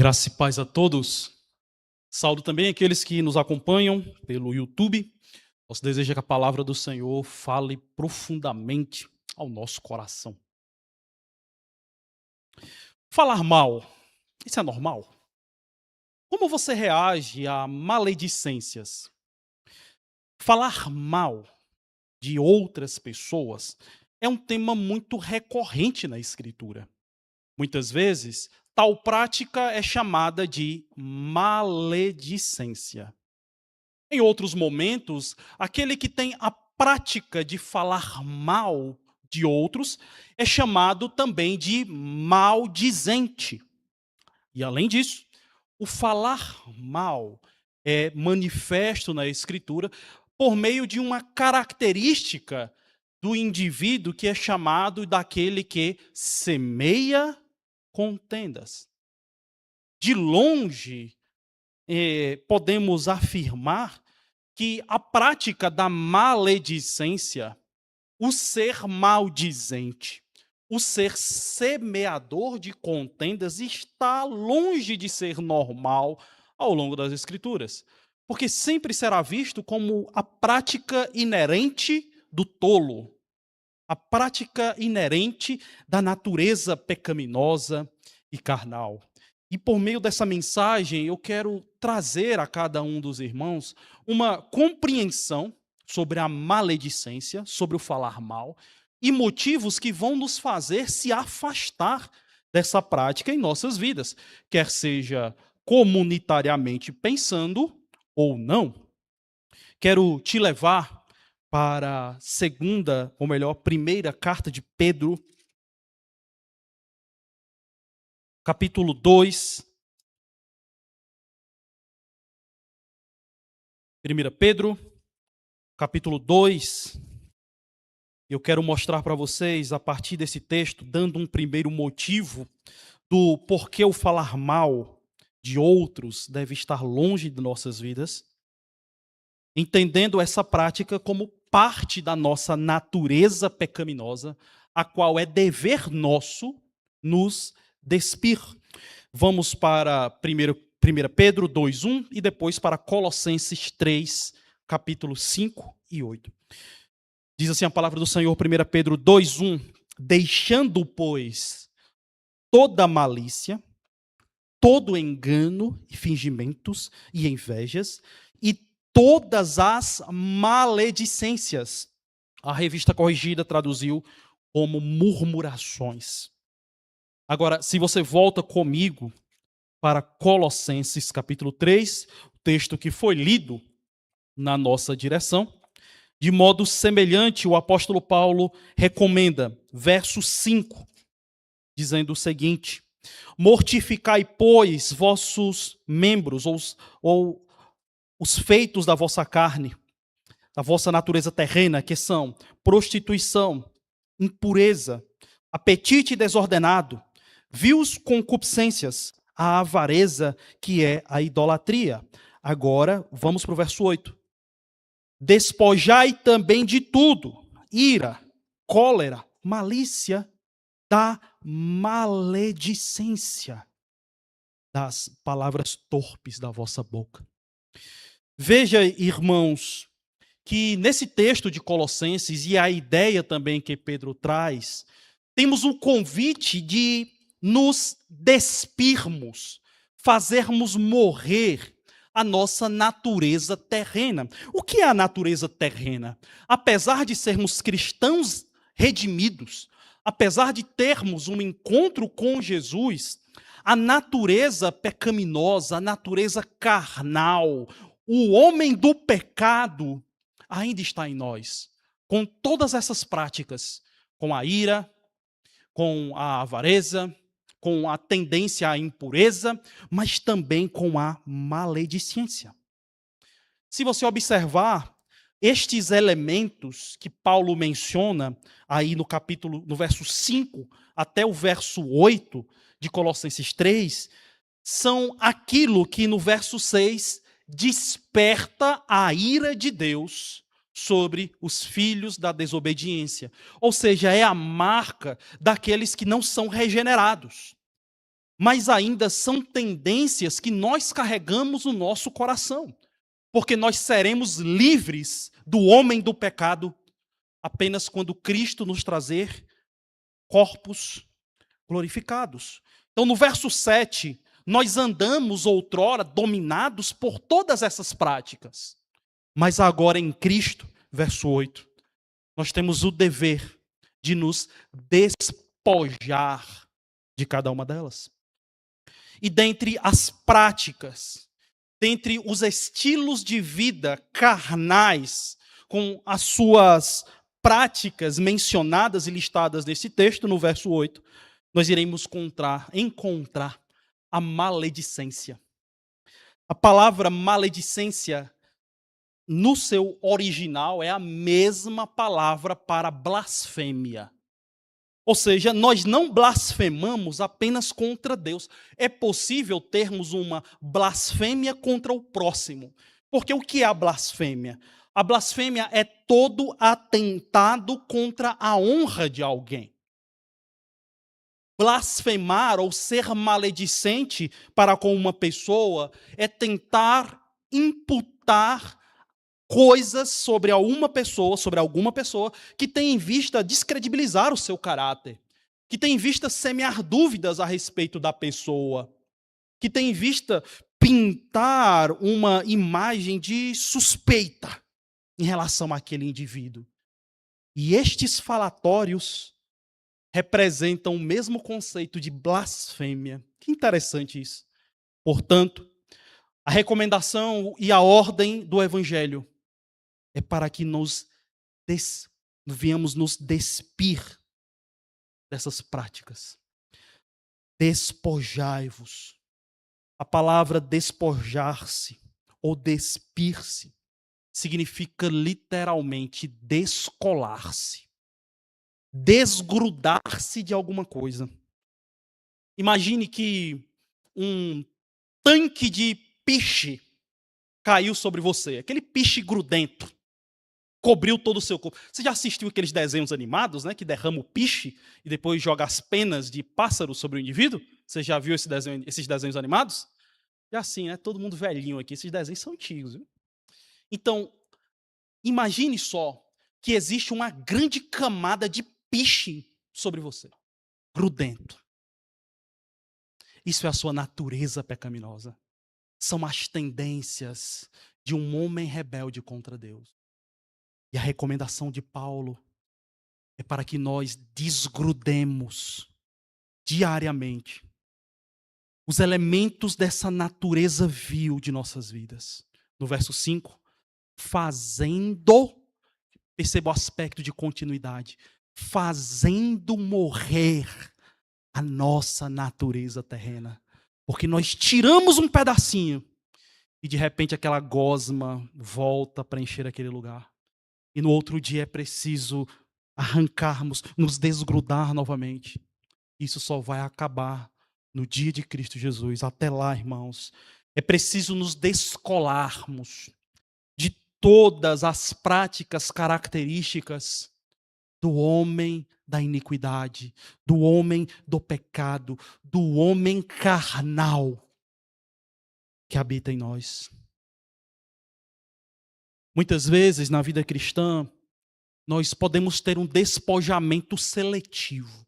Graça e paz a todos. Saúdo também aqueles que nos acompanham pelo YouTube. Nosso desejo é que a palavra do Senhor fale profundamente ao nosso coração. Falar mal, isso é normal? Como você reage a maledicências? Falar mal de outras pessoas é um tema muito recorrente na Escritura. Muitas vezes, tal prática é chamada de maledicência. Em outros momentos, aquele que tem a prática de falar mal de outros é chamado também de maldizente. E além disso, o falar mal é manifesto na Escritura por meio de uma característica do indivíduo que é chamado daquele que semeia contendas. De longe, podemos afirmar que a prática da maledicência, o ser maldizente, o ser semeador de contendas está longe de ser normal ao longo das Escrituras, porque sempre será visto como a prática inerente do tolo, a prática inerente da natureza pecaminosa e carnal. E por meio dessa mensagem, eu quero trazer a cada um dos irmãos uma compreensão sobre a maledicência, sobre o falar mal, e motivos que vão nos fazer se afastar dessa prática em nossas vidas, quer seja comunitariamente pensando ou não. Quero te levar para a segunda, ou melhor, primeira carta de Pedro, capítulo 2. 1 Pedro, capítulo 2. Eu quero mostrar para vocês, a partir desse texto, dando um primeiro motivo do porquê o falar mal de outros deve estar longe de nossas vidas, entendendo essa prática como parte da nossa natureza pecaminosa, a qual é dever nosso nos despir. Vamos para 1 Pedro 2:1 e depois para Colossenses 3, capítulo 5 e 8. Diz assim a palavra do Senhor, 1 Pedro 2:1: deixando, pois, toda malícia, todo engano e fingimentos e invejas e todas as maledicências. A Revista Corrigida traduziu como murmurações. Agora, se você volta comigo para Colossenses capítulo 3, o texto que foi lido na nossa direção, de modo semelhante, o apóstolo Paulo recomenda, verso 5, dizendo o seguinte: mortificai, pois, vossos membros, ou os feitos da vossa carne, da vossa natureza terrena, que são prostituição, impureza, apetite desordenado, vios concupiscências, a avareza, que é a idolatria. Agora, vamos para o verso 8. Despojai também de tudo, ira, cólera, malícia, da maledicência, das palavras torpes da vossa boca. Veja, irmãos, que nesse texto de Colossenses, e a ideia também que Pedro traz, temos um convite de nos despirmos, fazermos morrer a nossa natureza terrena. O que é a natureza terrena? Apesar de sermos cristãos redimidos, apesar de termos um encontro com Jesus, a natureza pecaminosa, a natureza carnal, o homem do pecado ainda está em nós, com todas essas práticas, com a ira, com a avareza, com a tendência à impureza, mas também com a maledicência. Se você observar estes elementos que Paulo menciona aí no verso 5 até o verso 8 de Colossenses 3, são aquilo que no verso 6 desperta a ira de Deus sobre os filhos da desobediência. Ou seja, é a marca daqueles que não são regenerados. mas ainda são tendências que nós carregamos no nosso coração, porque nós seremos livres do homem do pecado apenas quando Cristo nos trazer corpos glorificados. Então, no verso 7, nós andamos outrora dominados por todas essas práticas, mas agora em Cristo, verso 8, nós temos o dever de nos despojar de cada uma delas. E dentre as práticas, dentre os estilos de vida carnais, com as suas práticas mencionadas e listadas nesse texto, no verso 8, nós iremos encontrar a maledicência. A palavra maledicência, no seu original, é a mesma palavra para blasfêmia. Ou seja, nós não blasfemamos apenas contra Deus. É possível termos uma blasfêmia contra o próximo. Porque o que é a blasfêmia? A blasfêmia é todo atentado contra a honra de alguém. Blasfemar ou ser maledicente para com uma pessoa é tentar imputar coisas sobre alguma pessoa que tem em vista descredibilizar o seu caráter, que tem em vista semear dúvidas a respeito da pessoa, que tem em vista pintar uma imagem de suspeita em relação àquele indivíduo. E estes falatórios representam o mesmo conceito de blasfêmia. Que interessante isso. Portanto, a recomendação e a ordem do Evangelho é para que venhamos nos despir dessas práticas. Despojai-vos. A palavra despojar-se ou despir-se significa literalmente descolar-se. Desgrudar-se de alguma coisa. Imagine que um tanque de piche caiu sobre você. Aquele piche grudento. Cobriu todo o seu corpo. Você já assistiu aqueles desenhos animados, né, que derrama o piche e depois joga as penas de pássaro sobre o indivíduo? Você já viu esses desenhos animados? Já sim, né? Todo mundo velhinho aqui. Esses desenhos são antigos. Viu? Então, imagine só que existe uma grande camada de piche sobre você. Grudento. Isso é a sua natureza pecaminosa. São as tendências de um homem rebelde contra Deus. E a recomendação de Paulo é para que nós desgrudemos diariamente os elementos dessa natureza vil de nossas vidas. No verso 5, perceba o aspecto de continuidade, fazendo morrer a nossa natureza terrena. Porque nós tiramos um pedacinho e de repente aquela gosma volta para encher aquele lugar. E no outro dia é preciso arrancarmos, nos desgrudar novamente. Isso só vai acabar no dia de Cristo Jesus. Até lá, irmãos, é preciso nos descolarmos de todas as práticas características do homem da iniquidade, do homem do pecado, do homem carnal que habita em nós. Muitas vezes, na vida cristã, nós podemos ter um despojamento seletivo.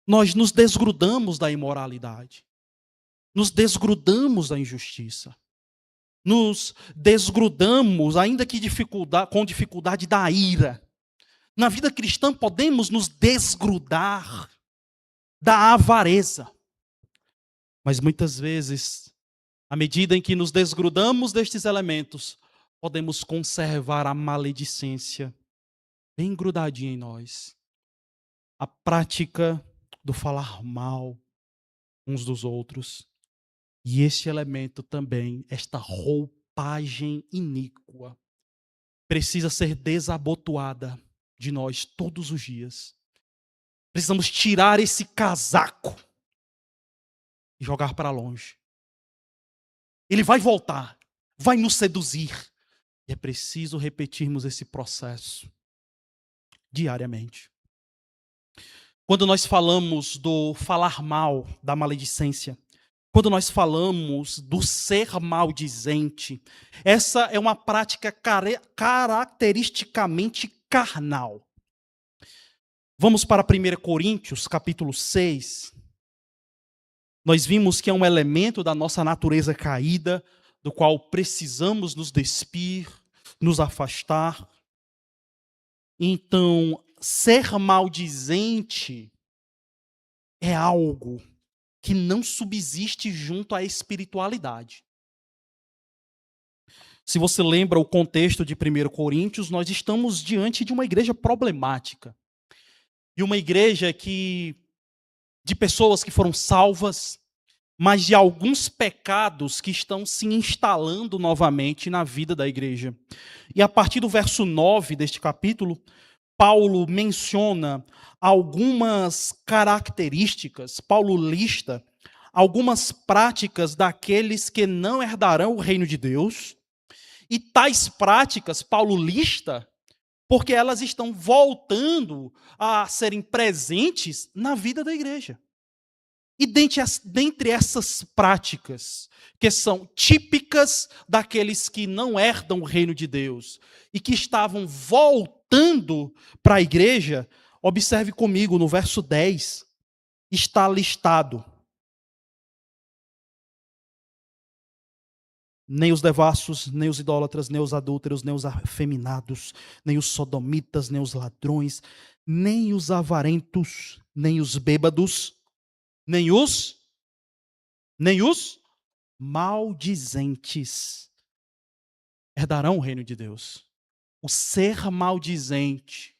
Nós nos desgrudamos da imoralidade. Nos desgrudamos da injustiça. Nos desgrudamos, ainda que com dificuldade, da ira. Na vida cristã, podemos nos desgrudar da avareza. Mas muitas vezes, à medida em que nos desgrudamos destes elementos, podemos conservar a maledicência bem grudadinha em nós. A prática do falar mal uns dos outros. E este elemento também, esta roupagem iníqua, precisa ser desabotoada de nós todos os dias. Precisamos tirar esse casaco e jogar para longe. Ele vai voltar, vai nos seduzir. E é preciso repetirmos esse processo diariamente. Quando nós falamos do falar mal, da maledicência, quando nós falamos do ser maldizente, essa é uma prática caracteristicamente carnal. Vamos para 1 Coríntios, capítulo 6. Nós vimos que é um elemento da nossa natureza caída, do qual precisamos nos despir, nos afastar. Então, ser maldizente é algo que não subsiste junto à espiritualidade. Se você lembra o contexto de 1 Coríntios, nós estamos diante de uma igreja problemática. E uma igreja de pessoas que foram salvas, mas de alguns pecados que estão se instalando novamente na vida da igreja. E a partir do verso 9 deste capítulo, Paulo menciona algumas características, Paulo lista algumas práticas daqueles que não herdarão o reino de Deus, e tais práticas Paulo lista porque elas estão voltando a serem presentes na vida da igreja. E dentre essas práticas, que são típicas daqueles que não herdam o reino de Deus e que estavam voltando para a igreja, observe comigo, no verso 10, está listado: nem os devassos, nem os idólatras, nem os adúlteros, nem os afeminados, nem os sodomitas, nem os ladrões, nem os avarentos, nem os bêbados, nem os maldizentes herdarão o reino de Deus. O ser maldizente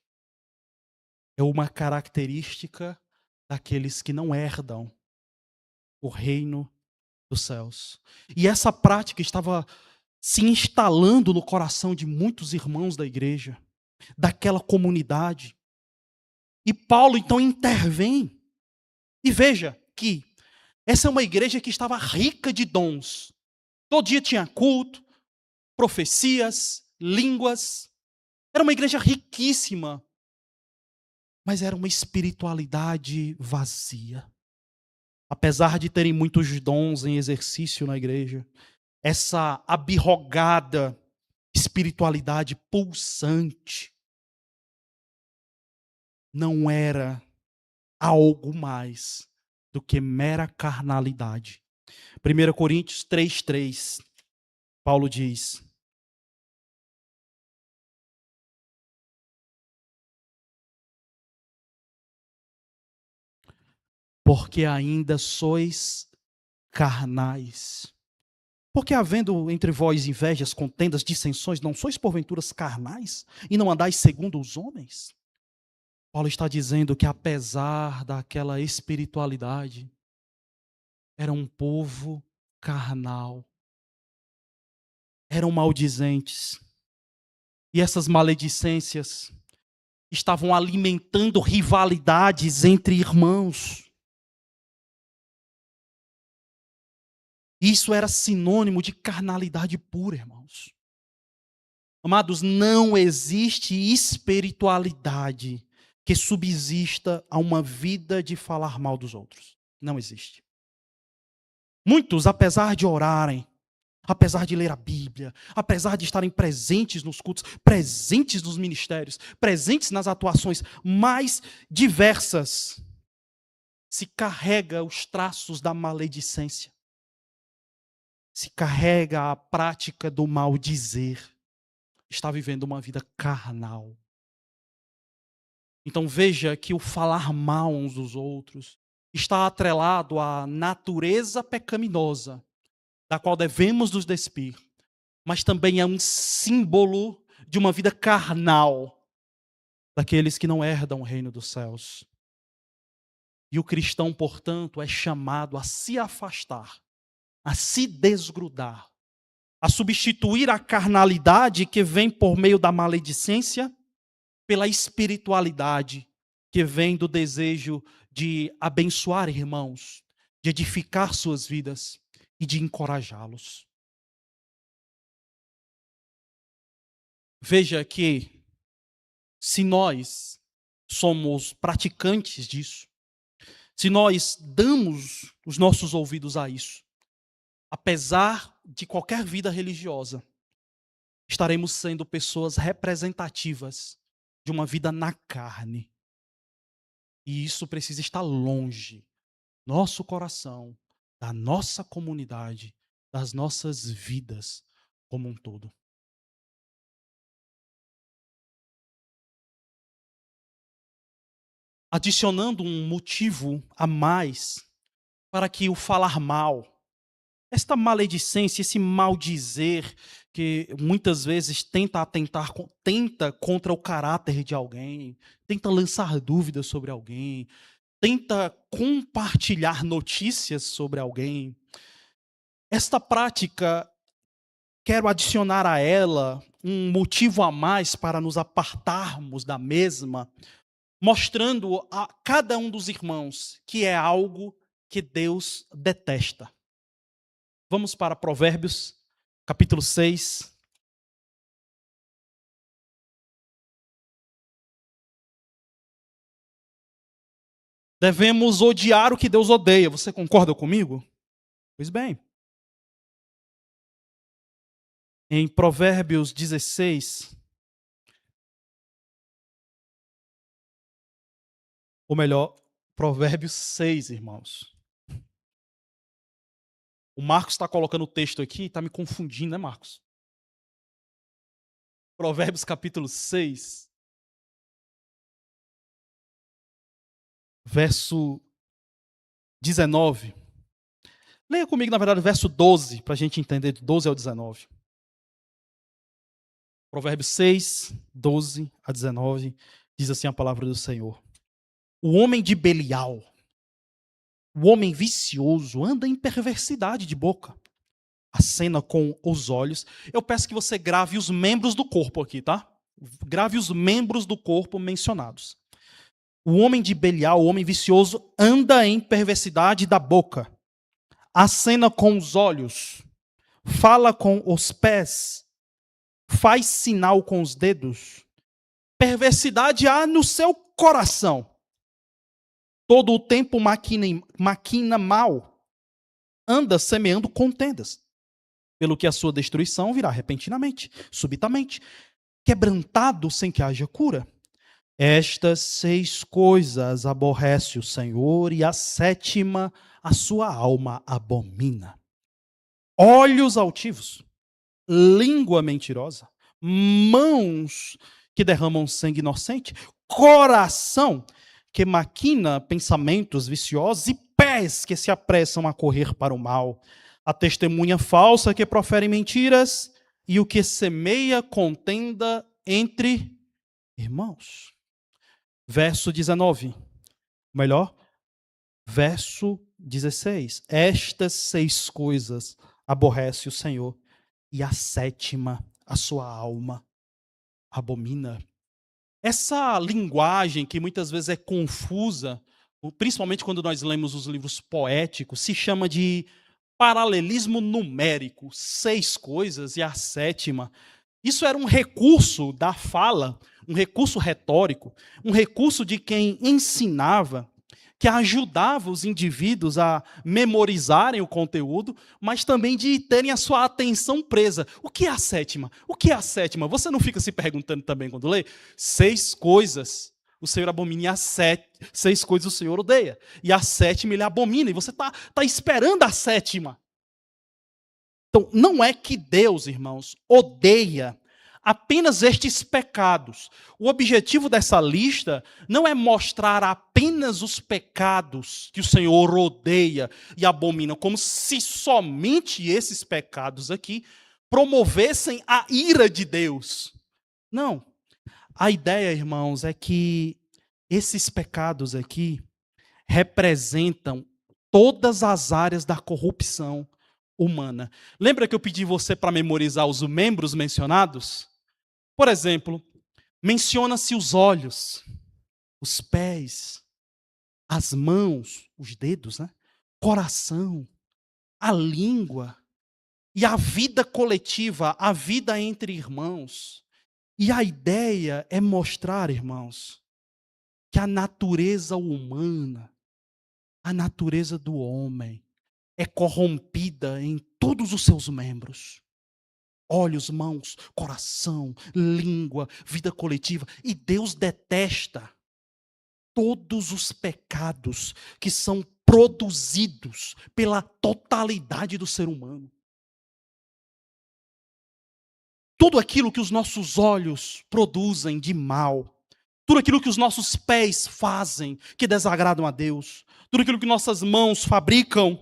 é uma característica daqueles que não herdam o reino dos céus. E essa prática estava se instalando no coração de muitos irmãos da igreja, daquela comunidade. E Paulo então intervém. E veja que essa é uma igreja que estava rica de dons. Todo dia tinha culto, profecias, línguas. Era uma igreja riquíssima. Mas era uma espiritualidade vazia. Apesar de terem muitos dons em exercício na igreja, essa abirrogada espiritualidade pulsante não era algo mais do que mera carnalidade. 1 Coríntios 3:3, Paulo diz: porque ainda sois carnais. Porque havendo entre vós invejas, contendas, dissensões, não sois porventuras carnais e não andais segundo os homens? Paulo está dizendo que apesar daquela espiritualidade, era um povo carnal. Eram maldizentes. E essas maledicências estavam alimentando rivalidades entre irmãos. Isso era sinônimo de carnalidade pura, irmãos. Amados, não existe espiritualidade que subsista a uma vida de falar mal dos outros. Não existe. Muitos, apesar de orarem, apesar de ler a Bíblia, apesar de estarem presentes nos cultos, presentes nos ministérios, presentes nas atuações mais diversas, se carrega os traços da maledicência, se carrega a prática do maldizer, está vivendo uma vida carnal. Então veja que o falar mal uns dos outros está atrelado à natureza pecaminosa, da qual devemos nos despir, mas também é um símbolo de uma vida carnal, daqueles que não herdam o reino dos céus. E o cristão, portanto, é chamado a se afastar, a se desgrudar, a substituir a carnalidade que vem por meio da maledicência pela espiritualidade que vem do desejo de abençoar irmãos, de edificar suas vidas e de encorajá-los. Veja que se nós somos praticantes disso, se nós damos os nossos ouvidos a isso, apesar de qualquer vida religiosa, estaremos sendo pessoas representativas de uma vida na carne. E isso precisa estar longe, nosso coração, da nossa comunidade, das nossas vidas como um todo. Adicionando um motivo a mais para que o falar mal, esta maledicência, esse maldizer que muitas vezes tenta contra o caráter de alguém, tenta lançar dúvidas sobre alguém, tenta compartilhar notícias sobre alguém. Esta prática, quero adicionar a ela um motivo a mais para nos apartarmos da mesma, mostrando a cada um dos irmãos que é algo que Deus detesta. Vamos para Provérbios, capítulo 6. Devemos odiar o que Deus odeia. Você concorda comigo? Pois bem. Em Provérbios 16, ou melhor, Provérbios 6, irmãos. O Marcos está colocando o texto aqui e está me confundindo, né, Marcos? Provérbios capítulo 6, verso 19. Leia comigo, na verdade, o verso 12, para a gente entender, do 12 ao 19. Provérbios 6, 12 a 19, diz assim a palavra do Senhor. O homem de Belial, o homem vicioso, anda em perversidade de boca, acena com os olhos. Eu peço que você grave os membros do corpo aqui, tá? Grave os membros do corpo mencionados. O homem de Belial, o homem vicioso, anda em perversidade da boca, acena com os olhos, fala com os pés, faz sinal com os dedos. Perversidade há no seu coração. Todo o tempo maquina mal, anda semeando contendas, pelo que a sua destruição virá repentinamente, subitamente, quebrantado sem que haja cura. Estas 6 coisas aborrece o Senhor, e a 7ª a sua alma abomina. Olhos altivos, língua mentirosa, mãos que derramam sangue inocente, coração que maquina pensamentos viciosos e pés que se apressam a correr para o mal, a testemunha falsa que profere mentiras e o que semeia contenda entre irmãos. Verso 19, melhor, verso 16. Estas 6 coisas aborrece o Senhor, e a 7ª a sua alma abomina. Essa linguagem que muitas vezes é confusa, principalmente quando nós lemos os livros poéticos, se chama de paralelismo numérico. 6 coisas e a 7ª. Isso era um recurso da fala, um recurso retórico, um recurso de quem ensinava, que ajudava os indivíduos a memorizarem o conteúdo, mas também de terem a sua atenção presa. O que é a 7ª? O que é a 7ª? Você não fica se perguntando também quando lê? 6 coisas o Senhor abomina, e 6 coisas o Senhor odeia. E a 7ª ele abomina, e você está esperando a 7ª. Então, não é que Deus, irmãos, odeia apenas estes pecados. O objetivo dessa lista não é mostrar apenas os pecados que o Senhor odeia e abomina, como se somente esses pecados aqui promovessem a ira de Deus. Não. A ideia, irmãos, é que esses pecados aqui representam todas as áreas da corrupção humana. Lembra que eu pedi você para memorizar os membros mencionados? Por exemplo, menciona-se os olhos, os pés, as mãos, os dedos, né? Coração, a língua e a vida coletiva, a vida entre irmãos. E a ideia é mostrar, irmãos, que a natureza humana, a natureza do homem, é corrompida em todos os seus membros. Olhos, mãos, coração, língua, vida coletiva. E Deus detesta todos os pecados que são produzidos pela totalidade do ser humano. Tudo aquilo que os nossos olhos produzem de mal, tudo aquilo que os nossos pés fazem que desagradam a Deus, tudo aquilo que nossas mãos fabricam,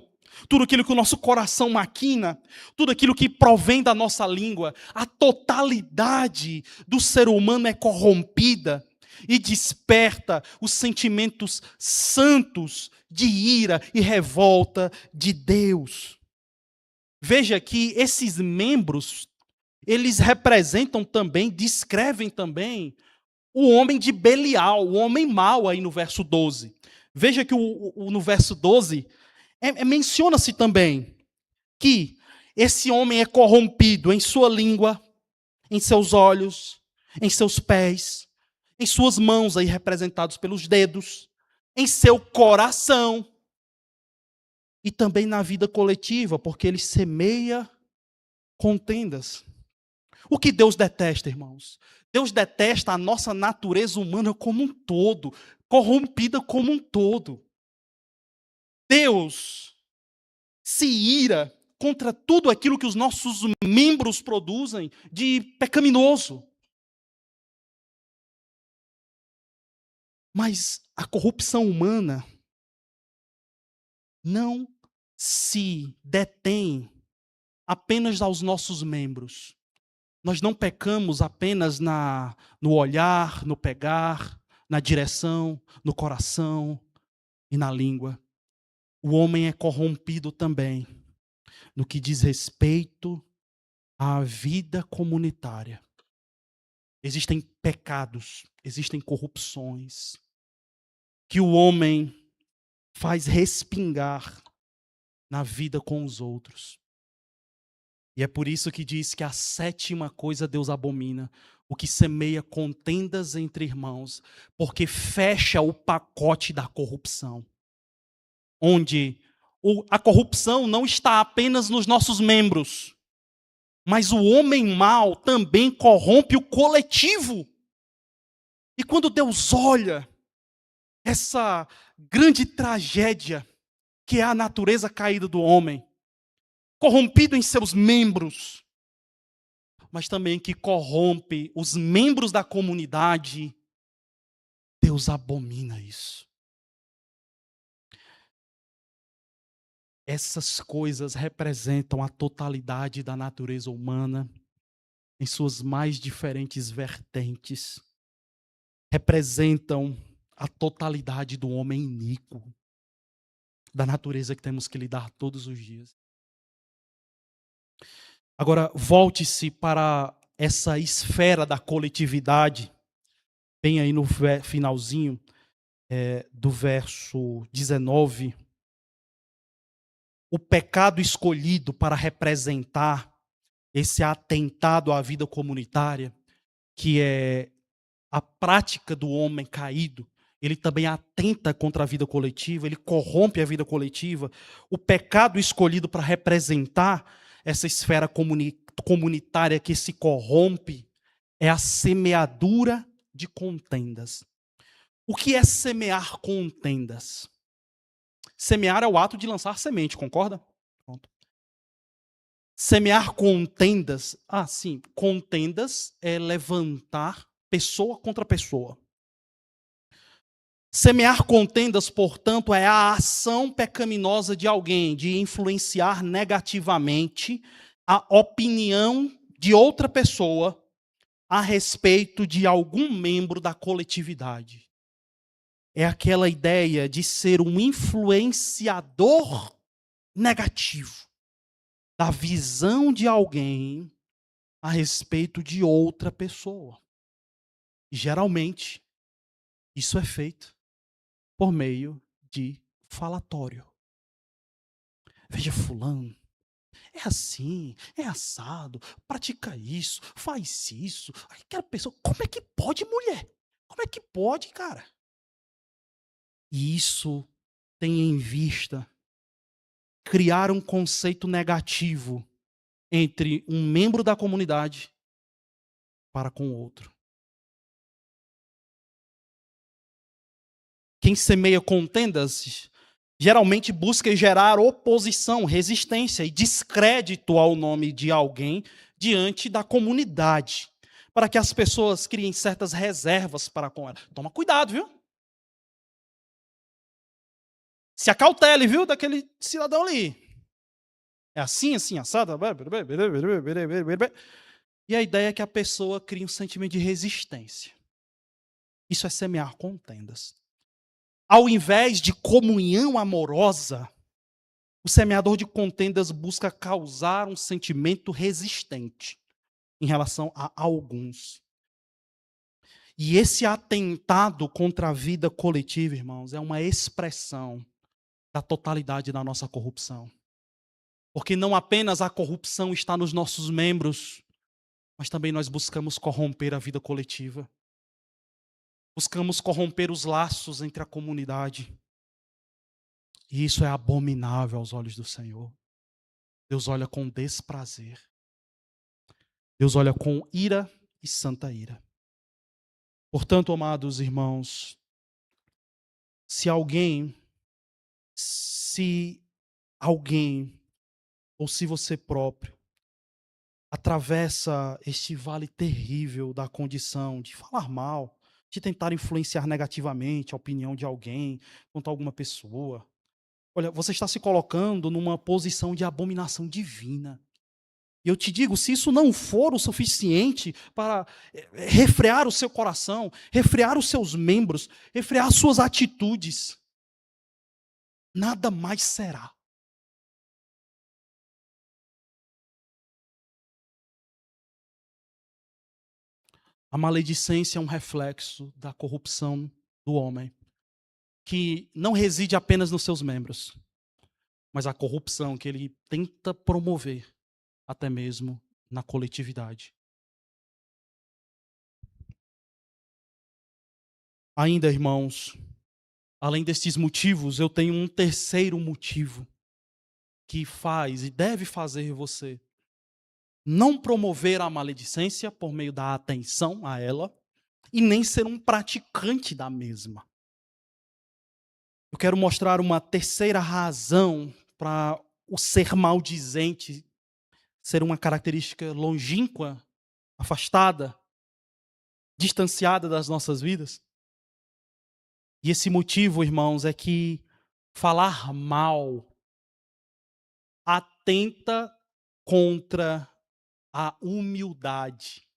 tudo aquilo que o nosso coração maquina, tudo aquilo que provém da nossa língua, a totalidade do ser humano é corrompida e desperta os sentimentos santos de ira e revolta de Deus. Veja que esses membros, eles representam também, descrevem também o homem de Belial, o homem mau aí no verso 12. Veja que no verso 12 menciona-se também que esse homem é corrompido em sua língua, em seus olhos, em seus pés, em suas mãos, aí representados pelos dedos, em seu coração e também na vida coletiva, porque ele semeia contendas. O que Deus detesta, irmãos? Deus detesta a nossa natureza humana como um todo, corrompida como um todo. Deus se ira contra tudo aquilo que os nossos membros produzem de pecaminoso. Mas a corrupção humana não se detém apenas aos nossos membros. Nós não pecamos apenas no olhar, no pegar, na direção, no coração e na língua. O homem é corrompido também no que diz respeito à vida comunitária. Existem pecados, existem corrupções que o homem faz respingar na vida com os outros. E é por isso que diz que a sétima coisa Deus abomina, o que semeia contendas entre irmãos, porque fecha o pacote da corrupção. Onde a corrupção não está apenas nos nossos membros, mas o homem mau também corrompe o coletivo. E quando Deus olha essa grande tragédia que é a natureza caída do homem, corrompido em seus membros, mas também que corrompe os membros da comunidade, Deus abomina isso. Essas coisas representam a totalidade da natureza humana em suas mais diferentes vertentes. Representam a totalidade do homem iníquo, da natureza que temos que lidar todos os dias. Agora, volte-se para essa esfera da coletividade, bem aí no finalzinho do verso 19. O pecado escolhido para representar esse atentado à vida comunitária, que é a prática do homem caído, ele também atenta contra a vida coletiva, ele corrompe a vida coletiva. O pecado escolhido para representar essa esfera comunitária que se corrompe é a semeadura de contendas. O que é semear contendas? Semear é o ato de lançar semente, concorda? Pronto. Semear contendas, sim, contendas é levantar pessoa contra pessoa. Semear contendas, portanto, é a ação pecaminosa de alguém de influenciar negativamente a opinião de outra pessoa a respeito de algum membro da coletividade. É aquela ideia de ser um influenciador negativo da visão de alguém a respeito de outra pessoa. E, geralmente, isso é feito por meio de falatório. Veja fulano, é assim, é assado, pratica isso, faz isso. Aquela pessoa, como é que pode, mulher? Como é que pode, cara? E isso tem em vista criar um conceito negativo entre um membro da comunidade para com o outro. Quem semeia contendas geralmente busca gerar oposição, resistência e descrédito ao nome de alguém diante da comunidade, para que as pessoas criem certas reservas para com ela. Toma cuidado, viu? Se acautele, viu, daquele cidadão ali. É assim, assado. E a ideia é que a pessoa crie um sentimento de resistência. Isso é semear contendas. Ao invés de comunhão amorosa, o semeador de contendas busca causar um sentimento resistente em relação a alguns. E esse atentado contra a vida coletiva, irmãos, é uma expressão da totalidade da nossa corrupção. Porque não apenas a corrupção está nos nossos membros, mas também nós buscamos corromper a vida coletiva. Buscamos corromper os laços entre a comunidade. E isso é abominável aos olhos do Senhor. Deus olha com desprazer. Deus olha com ira e santa ira. Portanto, amados irmãos, se alguém ou se você próprio atravessa este vale terrível da condição de falar mal, de tentar influenciar negativamente a opinião de alguém quanto a alguma pessoa, olha, você está se colocando numa posição de abominação divina. E eu te digo, se isso não for o suficiente para refrear o seu coração, refrear os seus membros, refrear as suas atitudes, nada mais será. A maledicência é um reflexo da corrupção do homem, que não reside apenas nos seus membros, mas a corrupção que ele tenta promover até mesmo na coletividade. Ainda, irmãos, além destes motivos, eu tenho um terceiro motivo que faz e deve fazer você não promover a maledicência por meio da atenção a ela e nem ser um praticante da mesma. Eu quero mostrar uma terceira razão para o ser maldizente ser uma característica longínqua, afastada, distanciada das nossas vidas. E esse motivo, irmãos, é que falar mal atenta contra a humildade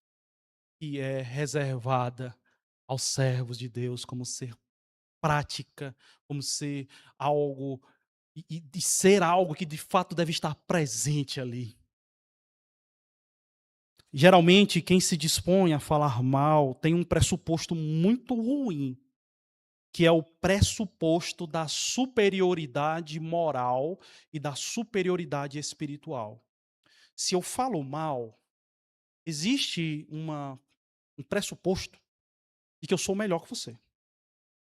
que é reservada aos servos de Deus como ser prática, como ser algo e ser algo que de fato deve estar presente ali. Geralmente, quem se dispõe a falar mal tem um pressuposto muito ruim, que é o pressuposto da superioridade moral e da superioridade espiritual. Se eu falo mal, existe um pressuposto de que eu sou melhor que você.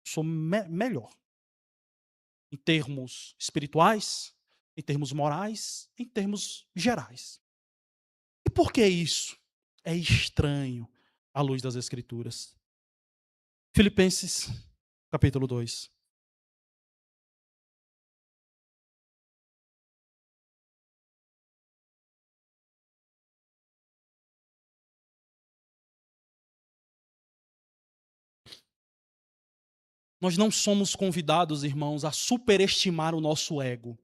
Sou melhor. Em termos espirituais, em termos morais, em termos gerais. E por que isso é estranho à luz das Escrituras? Filipenses, capítulo 2. Nós não somos convidados, irmãos, a superestimar o nosso ego.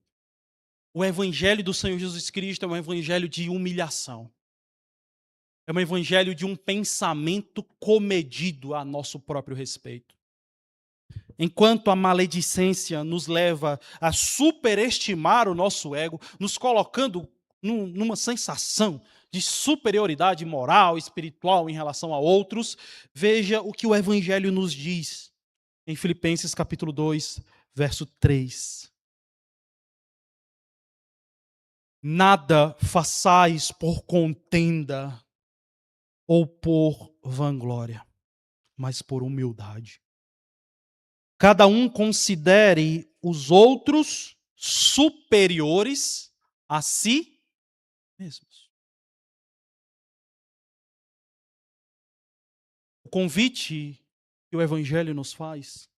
O evangelho do Senhor Jesus Cristo é um evangelho de humilhação. É um evangelho de um pensamento comedido a nosso próprio respeito. Enquanto a maledicência nos leva a superestimar o nosso ego, nos colocando numa sensação de superioridade moral, espiritual em relação a outros, veja o que o evangelho nos diz em Filipenses capítulo 2, verso 3. Nada façais por contenda ou por vanglória, mas por humildade, cada um considere os outros superiores a si mesmos. O convite que o Evangelho nos faz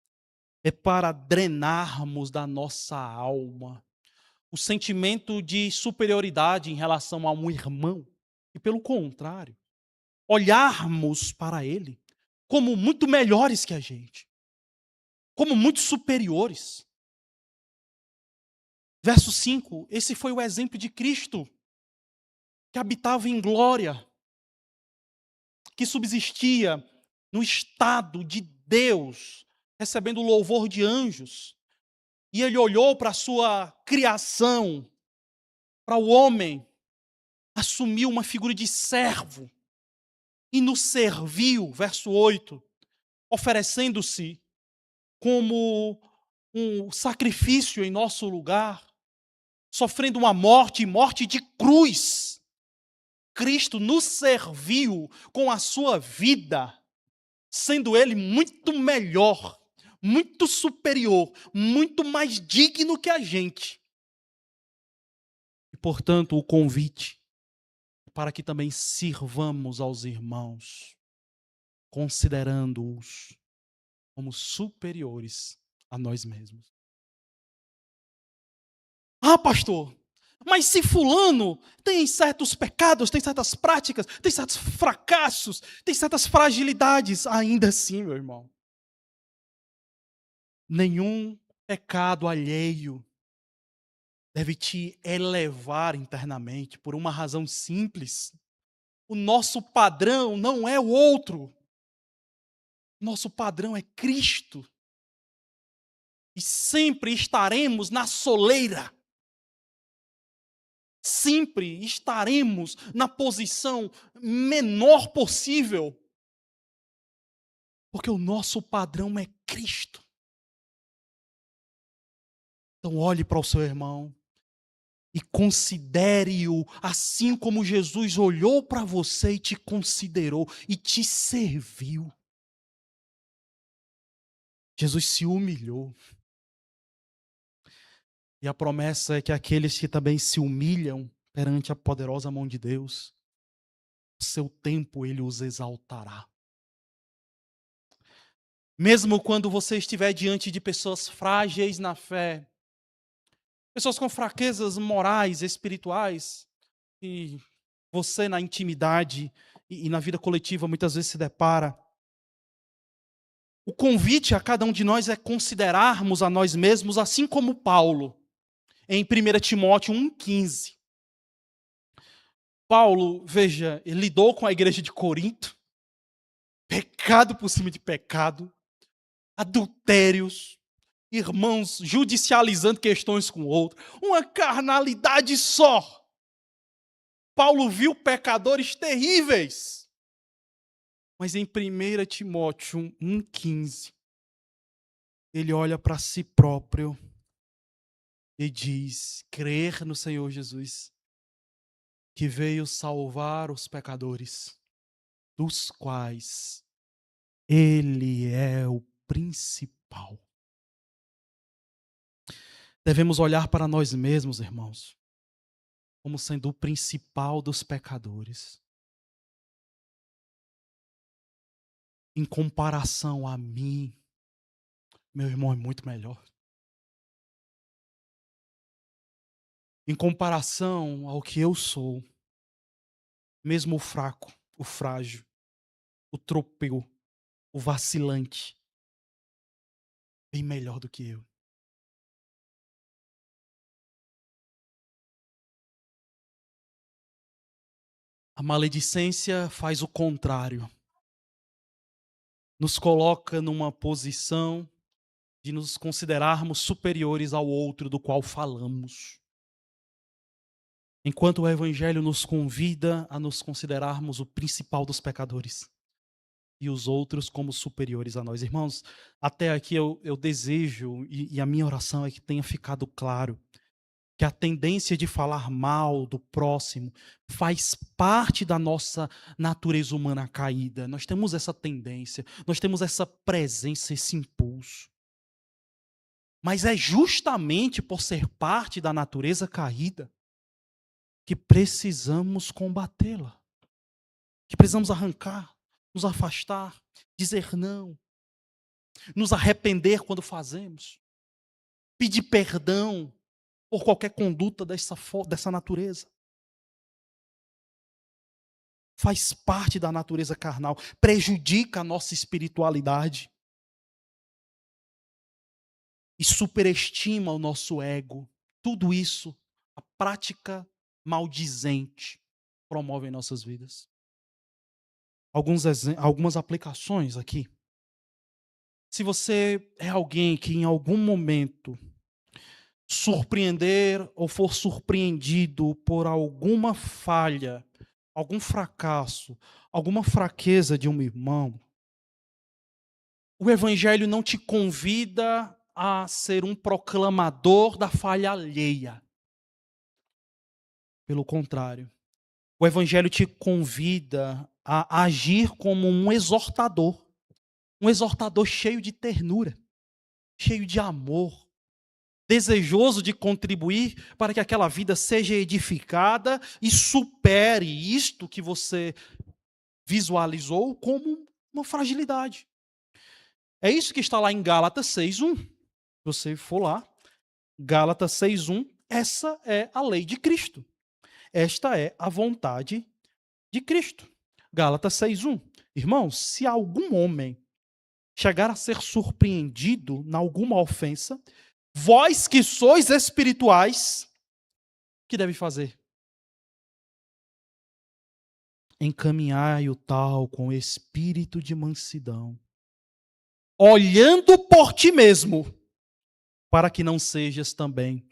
é para drenarmos da nossa alma o sentimento de superioridade em relação a um irmão. E pelo contrário, olharmos para ele como muito melhores que a gente, como muito superiores. Verso 5, esse foi o exemplo de Cristo, que habitava em glória, que subsistia no estado de Deus, recebendo o louvor de anjos. E ele olhou para a sua criação, para o homem, assumiu uma figura de servo e nos serviu, verso 8, oferecendo-se como um sacrifício em nosso lugar, sofrendo uma morte, morte de cruz. Cristo nos serviu com a sua vida, sendo ele muito melhor, muito superior, muito mais digno que a gente. E, portanto, o convite para que também sirvamos aos irmãos, considerando-os como superiores a nós mesmos. Ah, pastor, mas se fulano tem certos pecados, tem certas práticas, tem certos fracassos, tem certas fragilidades, ainda assim, meu irmão, nenhum pecado alheio deve te elevar internamente por uma razão simples. O nosso padrão não é o outro. Nosso padrão é Cristo. E sempre estaremos na soleira. Sempre estaremos na posição menor possível. Porque o nosso padrão é Cristo. Então olhe para o seu irmão e considere-o assim como Jesus olhou para você e te considerou e te serviu. Jesus se humilhou. E a promessa é que aqueles que também se humilham perante a poderosa mão de Deus, seu tempo ele os exaltará. Mesmo quando você estiver diante de pessoas frágeis na fé, pessoas com fraquezas morais, espirituais, e você na intimidade e na vida coletiva muitas vezes se depara, o convite a cada um de nós é considerarmos a nós mesmos assim como Paulo, em 1 Timóteo 1,15. Paulo, veja, ele lidou com a igreja de Corinto, pecado por cima de pecado, adultérios, irmãos judicializando questões com o outro, uma carnalidade só. Paulo viu pecadores terríveis. Mas em 1 Timóteo 1,15, ele olha para si próprio e diz: crer no Senhor Jesus, que veio salvar os pecadores, dos quais ele é o principal. Devemos olhar para nós mesmos, irmãos, como sendo o principal dos pecadores. Em comparação a mim, meu irmão é muito melhor. Em comparação ao que eu sou, mesmo o fraco, o frágil, o tropeu, o vacilante, bem melhor do que eu. A maledicência faz o contrário. Nos coloca numa posição de nos considerarmos superiores ao outro do qual falamos. Enquanto o Evangelho nos convida a nos considerarmos o principal dos pecadores e os outros como superiores a nós. Irmãos, até aqui eu desejo, e a minha oração é que tenha ficado claro, que a tendência de falar mal do próximo faz parte da nossa natureza humana caída. Nós temos essa tendência, nós temos essa presença, esse impulso. Mas é justamente por ser parte da natureza caída que precisamos combatê-la, que precisamos arrancar, nos afastar, dizer não, nos arrepender quando fazemos, pedir perdão por qualquer conduta dessa natureza. Faz parte da natureza carnal, prejudica a nossa espiritualidade e superestima o nosso ego. Tudo isso, a prática maldizente promove em nossas vidas. Algumas aplicações aqui. Se você é alguém que em algum momento surpreender ou for surpreendido por alguma falha, algum fracasso, alguma fraqueza de um irmão, o Evangelho não te convida a ser um proclamador da falha alheia. Pelo contrário, o Evangelho te convida a agir como um exortador cheio de ternura, cheio de amor, desejoso de contribuir para que aquela vida seja edificada e supere isto que você visualizou como uma fragilidade. É isso que está lá em Gálatas 6:1. Se você for lá, Gálatas 6:1, essa é a lei de Cristo. Esta é a vontade de Cristo. Gálatas 6:1. Irmãos, se algum homem chegar a ser surpreendido em alguma ofensa, vós que sois espirituais, o que deve fazer? Encaminhai o tal com espírito de mansidão, olhando por ti mesmo, para que não sejas também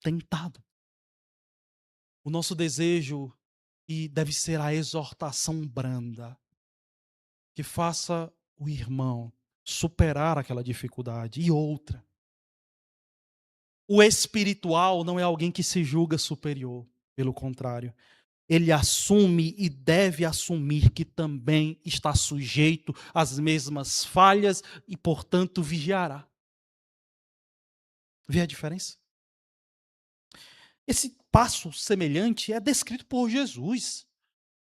tentado. O nosso desejo e deve ser a exortação branda, que faça o irmão superar aquela dificuldade. E outra, o espiritual não é alguém que se julga superior, pelo contrário, ele assume e deve assumir que também está sujeito às mesmas falhas e, portanto, vigiará. Vê a diferença? Esse passo semelhante é descrito por Jesus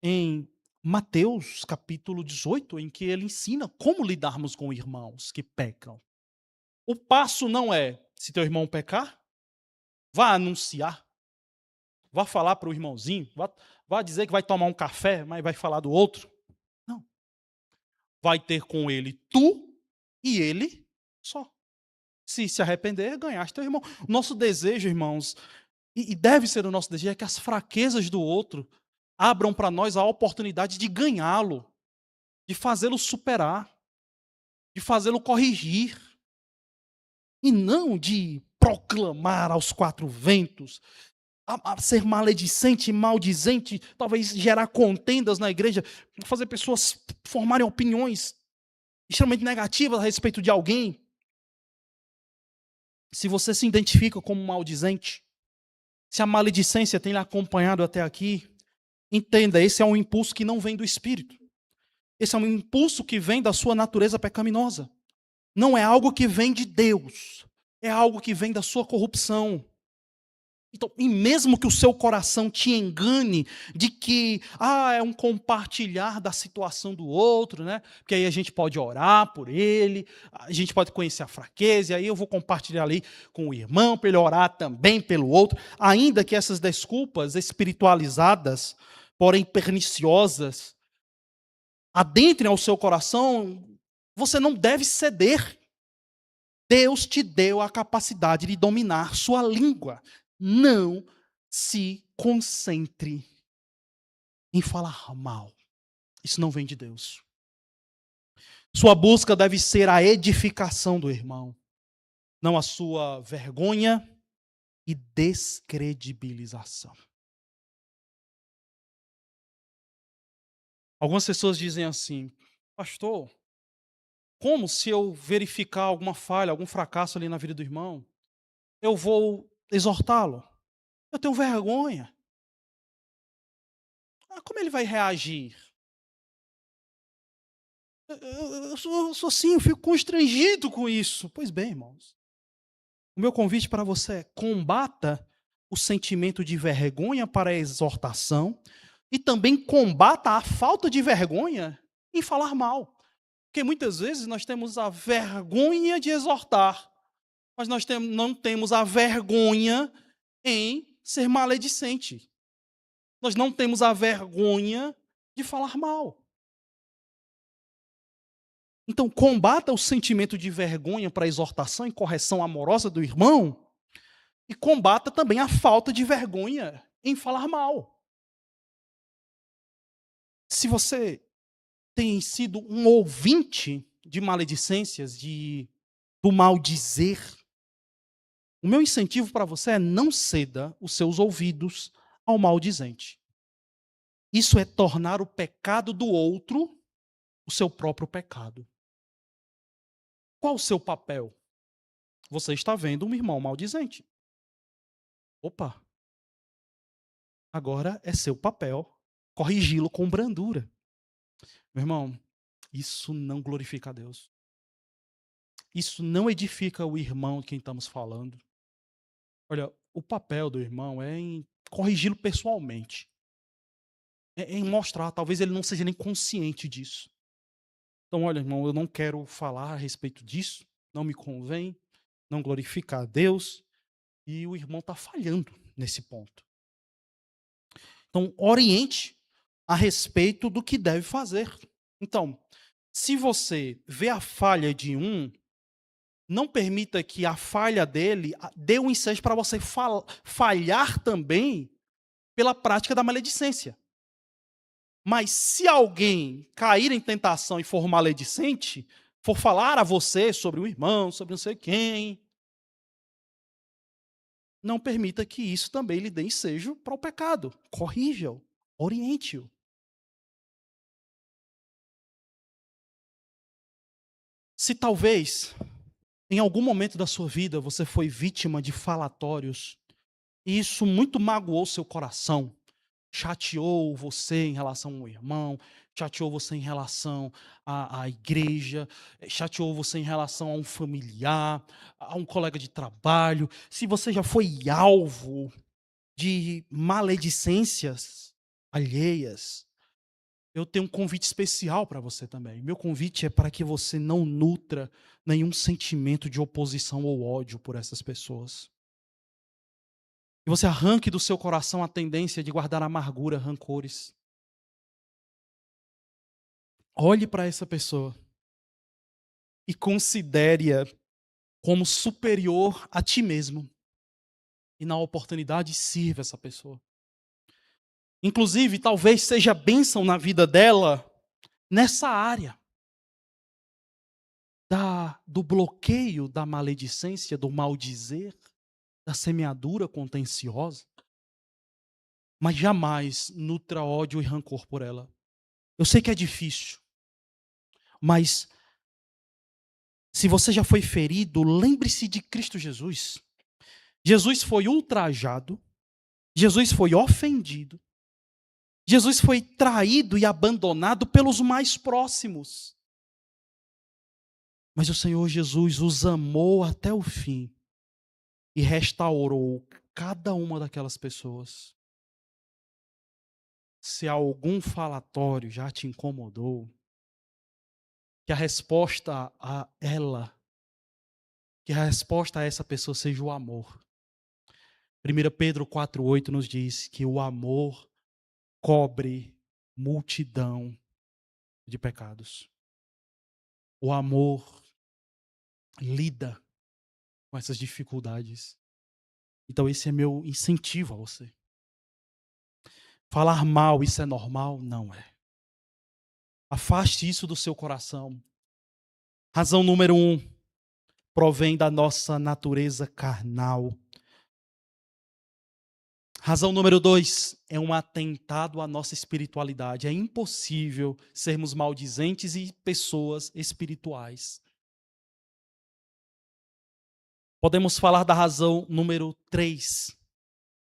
em Mateus capítulo 18, em que ele ensina como lidarmos com irmãos que pecam. O passo não é, se teu irmão pecar, vá anunciar, vá falar para o irmãozinho, vá dizer que vai tomar um café, mas vai falar do outro. Não. Vai ter com ele tu e ele só. Se arrepender, ganhaste teu irmão. O nosso desejo, irmãos, e deve ser o nosso desejo, é que as fraquezas do outro abram para nós a oportunidade de ganhá-lo, de fazê-lo superar, de fazê-lo corrigir, e não de proclamar aos quatro ventos, a ser maledicente e maldizente, talvez gerar contendas na igreja, fazer pessoas formarem opiniões extremamente negativas a respeito de alguém. Se você se identifica como maldizente, se a maledicência tem lhe acompanhado até aqui, entenda, esse é um impulso que não vem do Espírito. Esse é um impulso que vem da sua natureza pecaminosa. Não é algo que vem de Deus. É algo que vem da sua corrupção. Então, e mesmo que o seu coração te engane de que é um compartilhar da situação do outro, né? Porque aí a gente pode orar por ele, a gente pode conhecer a fraqueza, e aí eu vou compartilhar ali com o irmão para ele orar também pelo outro, ainda que essas desculpas espiritualizadas, porém perniciosas, adentrem ao seu coração, você não deve ceder. Deus te deu a capacidade de dominar sua língua. Não se concentre em falar mal. Isso não vem de Deus. Sua busca deve ser a edificação do irmão, não a sua vergonha e descredibilização. Algumas pessoas dizem assim: pastor, como se eu verificar alguma falha, algum fracasso ali na vida do irmão, eu vou exortá-lo? Eu tenho vergonha. Como ele vai reagir? Eu sou assim, eu fico constrangido com isso. Pois bem, irmãos. O meu convite para você é: combata o sentimento de vergonha para a exortação e também combata a falta de vergonha em falar mal. Porque muitas vezes nós temos a vergonha de exortar, mas não temos a vergonha em ser maledicente. Nós não temos a vergonha de falar mal. Então, combata o sentimento de vergonha para a exortação e correção amorosa do irmão e combata também a falta de vergonha em falar mal. Se você tem sido um ouvinte de maledicências, do maldizer, o meu incentivo para você é: não ceda os seus ouvidos ao maldizente. Isso é tornar o pecado do outro o seu próprio pecado. Qual o seu papel? Você está vendo um irmão maldizente. Opa, agora é seu papel corrigi-lo com brandura. Meu irmão, isso não glorifica a Deus. Isso não edifica o irmão de quem estamos falando. Olha, o papel do irmão é em corrigi-lo pessoalmente. É em mostrar, talvez ele não seja nem consciente disso. Então, olha, irmão, eu não quero falar a respeito disso, não me convém, não glorifica a Deus, e o irmão está falhando nesse ponto. Então, oriente a respeito do que deve fazer. Então, se você vê a falha de um, não permita que a falha dele dê um ensejo para você falhar também pela prática da maledicência. Mas se alguém cair em tentação e for maledicente, for falar a você sobre o irmão, sobre não sei quem, não permita que isso também lhe dê ensejo para o pecado. Corrija-o, oriente-o. Se talvez, em algum momento da sua vida, você foi vítima de falatórios, e isso muito magoou seu coração, chateou você em relação ao irmão, chateou você em relação à igreja, chateou você em relação a um familiar, a um colega de trabalho, se você já foi alvo de maledicências alheias, eu tenho um convite especial para você também. Meu convite é para que você não nutra nenhum sentimento de oposição ou ódio por essas pessoas. Que você arranque do seu coração a tendência de guardar amargura, rancores. Olhe para essa pessoa e considere-a como superior a ti mesmo. E na oportunidade sirva essa pessoa. Inclusive, talvez seja bênção na vida dela nessa área do bloqueio da maledicência, do maldizer, da semeadura contenciosa. Mas jamais nutra ódio e rancor por ela. Eu sei que é difícil, mas se você já foi ferido, lembre-se de Cristo Jesus. Jesus foi ultrajado, Jesus foi ofendido, Jesus foi traído e abandonado pelos mais próximos. Mas o Senhor Jesus os amou até o fim e restaurou cada uma daquelas pessoas. Se algum falatório já te incomodou, que a resposta a ela, que a resposta a essa pessoa seja o amor. 1 Pedro 4,8 nos diz que o amor cobre multidão de pecados. O amor lida com essas dificuldades. Então esse é meu incentivo a você. Falar mal, isso é normal? Não é. Afaste isso do seu coração. Razão número 1, provém da nossa natureza carnal. Razão número 2, é um atentado à nossa espiritualidade. É impossível sermos maldizentes e pessoas espirituais. Podemos falar da razão número 3.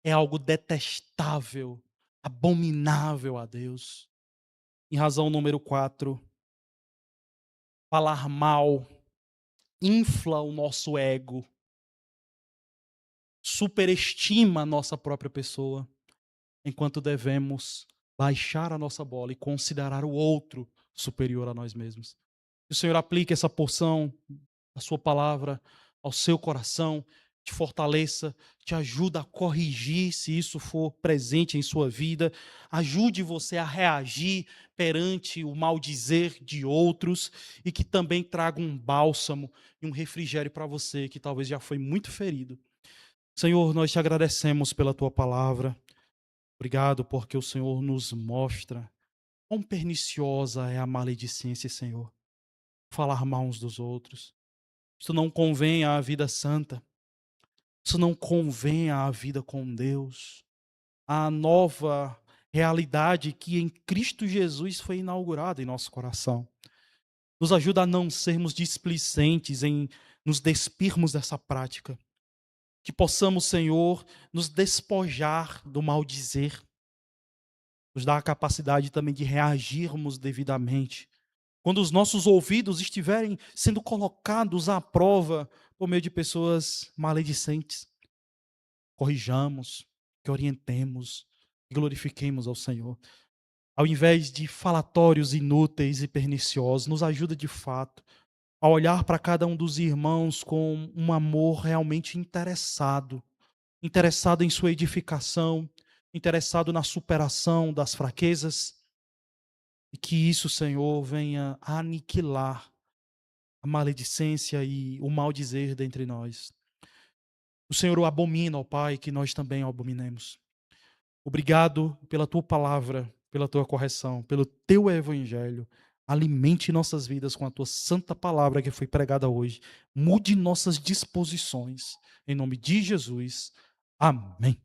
É algo detestável, abominável a Deus. E razão número 4, falar mal infla o nosso ego superestima a nossa própria pessoa, enquanto devemos baixar a nossa bola e considerar o outro superior a nós mesmos. Que o Senhor aplique essa porção da sua palavra ao seu coração, te fortaleça, te ajuda a corrigir se isso for presente em sua vida, ajude você a reagir perante o maldizer de outros e que também traga um bálsamo e um refrigério para você que talvez já foi muito ferido. Senhor, nós te agradecemos pela tua palavra. Obrigado porque o Senhor nos mostra quão perniciosa é a maledicência, Senhor. Falar mal uns dos outros. Isso não convém à vida santa. Isso não convém à vida com Deus. A nova realidade que em Cristo Jesus foi inaugurada em nosso coração. Nos ajuda a não sermos displicentes em nos despirmos dessa prática. Que possamos, Senhor, nos despojar do maldizer. Nos dá a capacidade também de reagirmos devidamente. Quando os nossos ouvidos estiverem sendo colocados à prova por meio de pessoas maledicentes, corrijamos, que orientemos, que glorifiquemos ao Senhor. Ao invés de falatórios inúteis e perniciosos, nos ajuda de fato a olhar para cada um dos irmãos com um amor realmente interessado, interessado em sua edificação, interessado na superação das fraquezas, e que isso, Senhor, venha aniquilar a maledicência e o maldizer dentre nós. O Senhor o abomina, ó Pai, que nós também o abominemos. Obrigado pela tua palavra, pela tua correção, pelo teu evangelho. Alimente nossas vidas com a tua santa palavra que foi pregada hoje. Mude nossas disposições. Em nome de Jesus. Amém.